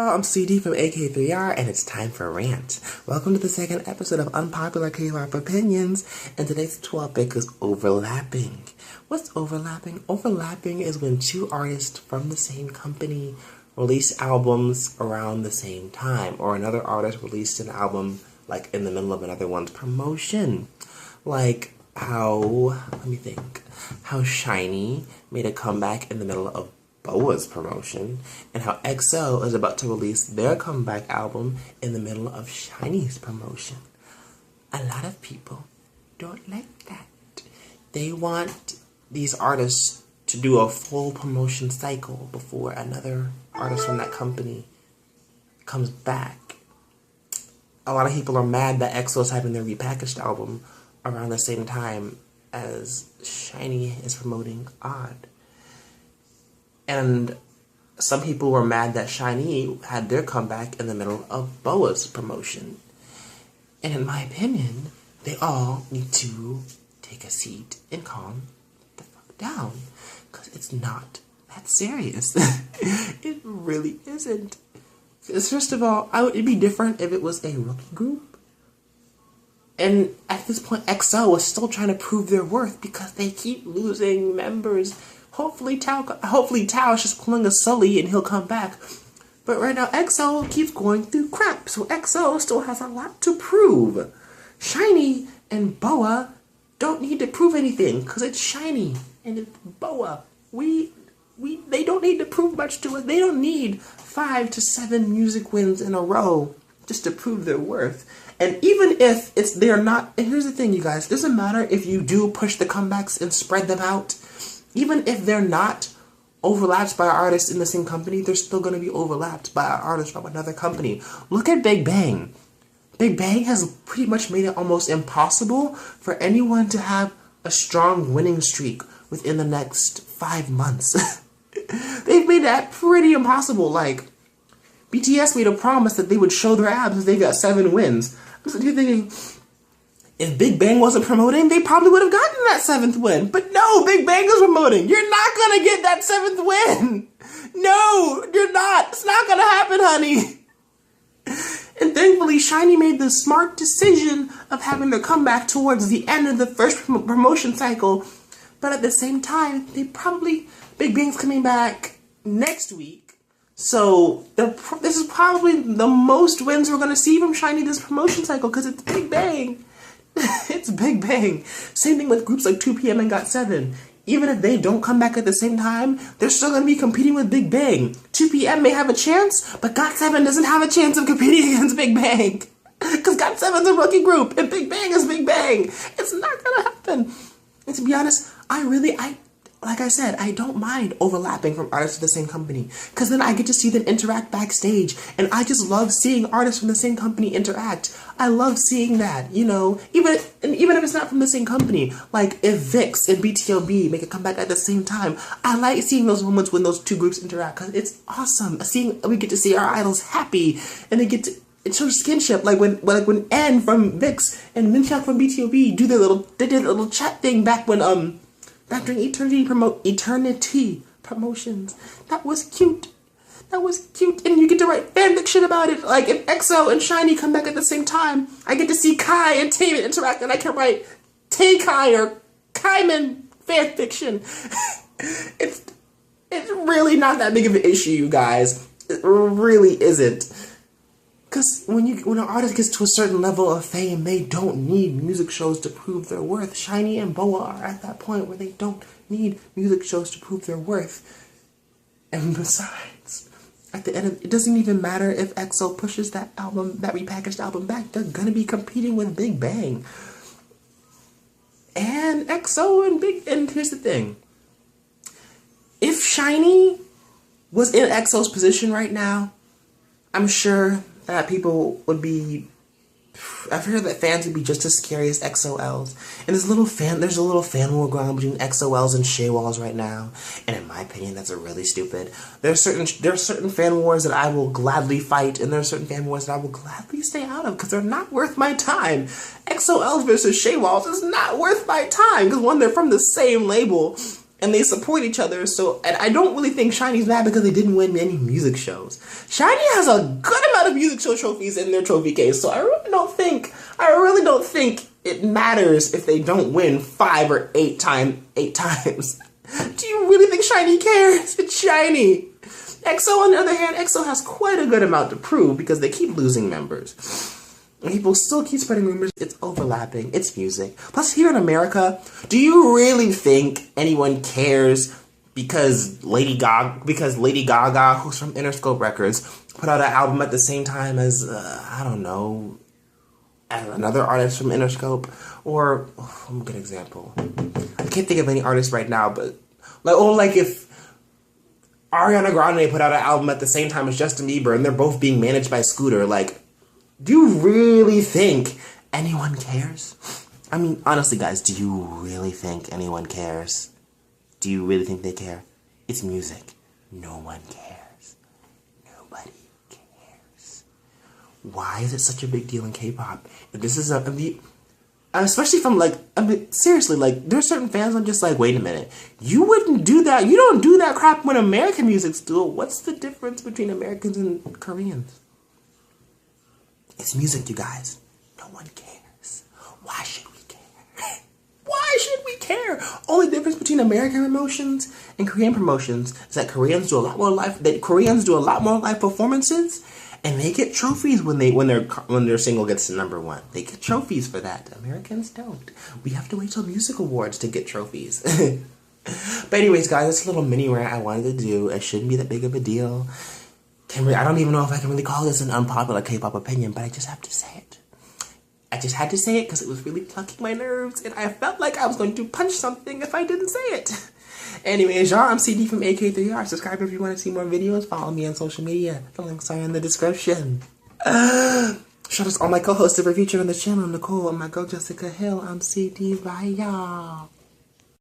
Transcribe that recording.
y'all, I'm CD from AK3R, and it's time for Rant. Welcome to the second episode of Unpopular K-pop Opinions, and today's topic is overlapping. What's overlapping? Overlapping is when two artists from the same company release albums around the same time, or another artist released an album like in the middle of another one's promotion. Like how SHINee made a comeback in the middle of BoA's promotion, and how EXO is about to release their comeback album in the middle of SHINee's promotion. A lot of people don't like that. They want these artists to do a full promotion cycle before another artist from that company comes back. A lot of people are mad that EXO is having their repackaged album around the same time as SHINee is promoting Odd. And some people were mad that SHINee had their comeback in the middle of BoA's promotion. And in my opinion, they all need to take a seat and calm the fuck down. Because it's not that serious. It really isn't. Because first of all, it'd be different if it was a rookie group. And at this point, EXO is still trying to prove their worth because they keep losing members. Hopefully Tao is just pulling a Sully and he'll come back. But right now, EXO keeps going through crap. So EXO still has a lot to prove. SHINee and BoA don't need to prove anything because it's SHINee and it's BoA. They don't need to prove much to us. They don't need 5 to 7 music wins in a row just to prove their worth. And even if they're not, and here's the thing, you guys, it doesn't matter if you do push the comebacks and spread them out. Even if they're not overlapped by artists in the same company, they're still going to be overlapped by artists from another company. Look at Big Bang. Big Bang has pretty much made it almost impossible for anyone to have a strong winning streak within the next 5 months. They've made that pretty impossible. Like, BTS made a promise that they would show their abs if they got 7 wins. I'm sitting here thinking, if Big Bang wasn't promoting, they probably would have gotten that 7th win. But no, Big Bang is promoting. You're not going to get that 7th win. No, you're not. It's not going to happen, honey. And thankfully, SHINee made the smart decision of having their comeback towards the end of the first promotion cycle. But at the same time, Big Bang's coming back next week. So this is probably the most wins we're going to see from SHINee this promotion cycle because it's Big Bang. It's Big Bang. Same thing with groups like 2PM and GOT7. Even if they don't come back at the same time, they're still going to be competing with Big Bang. 2PM may have a chance, but GOT7 doesn't have a chance of competing against Big Bang. Because GOT7's a rookie group, and Big Bang is Big Bang. It's not going to happen. And to be honest, like I said, I don't mind overlapping from artists of the same company. Because then I get to see them interact backstage. And I just love seeing artists from the same company interact. I love seeing that, you know. Even if it's not from the same company. Like if VIX and BTOB make a comeback at the same time. I like seeing those moments when those two groups interact. Because it's awesome. We get to see our idols happy. And it shows skinship. Like when N from VIX and Minhyuk from BTOB did their little chat thing back when back during Eternity promotions. That was cute. And you get to write fanfiction about it. Like, if EXO and SHINee come back at the same time, I get to see Kai and Taemin interact, and I can write Tay-Kai or Kaiman fanfiction. It's really not that big of an issue, you guys. It really isn't. Because when an artist gets to a certain level of fame, they don't need music shows to prove their worth. SHINee and BoA are at that point where they don't need music shows to prove their worth. And besides, at the end it doesn't even matter if EXO pushes that repackaged album back. They're gonna be competing with Big Bang. And EXO and here's the thing. If SHINee was in EXO's position right now, I'm sure that people would be, I've heard that fans would be just as scary as EXO-Ls. And there's a little fan war going on between EXO-Ls and SHAWALs right now. And in my opinion, that's really stupid. There are certain fan wars that I will gladly fight, and there are certain fan wars that I will gladly stay out of because they're not worth my time. EXO-Ls versus SHAWALs is not worth my time because one, they're from the same label, and they support each other. So, and I don't really think SHINee's mad because they didn't win many music shows. SHINee has a good amount of music show trophies in their trophy case, so I really don't think it matters if they don't win 5 or 8 times. Do you really think SHINee cares? It's SHINee. EXO, on the other hand, EXO has quite a good amount to prove because they keep losing members. And people still keep spreading rumors. It's overlapping. It's music. Plus, here in America, do you really think anyone cares because Lady Gaga, who's from Interscope Records, put out an album at the same time as, I don't know, another artist from Interscope? Or, a good example. I can't think of any artist right now, but, like if Ariana Grande put out an album at the same time as Justin Bieber and they're both being managed by Scooter, like, do you really think anyone cares? I mean, honestly, guys, do you really think anyone cares? Do you really think they care? It's music. No one cares. Nobody cares. Why is it such a big deal in K-pop? If this is especially from, seriously, there's certain fans I'm just like, wait a minute. You wouldn't do that. You don't do that crap when American music's do it. What's the difference between Americans and Koreans? It's music, you guys. No one cares. Why should we care? Why should we care? Only difference between American promotions and Korean promotions is that Koreans do a lot more live performances, and they get trophies when their single gets to #1. They get trophies for that. Americans don't. We have to wait till music awards to get trophies. But anyways, guys, this little mini rant I wanted to do. It shouldn't be that big of a deal. I don't even know if I can really call this an unpopular K-pop opinion, but I just have to say it. I just had to say it because it was really plucking my nerves, and I felt like I was going to punch something if I didn't say it. Anyways, y'all, I'm CD from AK3R. Subscribe if you want to see more videos. Follow me on social media. The links are in the description. Shout out to all my co-hosts that were featured on the channel. Nicole and my girl Jessica Hill. I'm CD. Bye, y'all.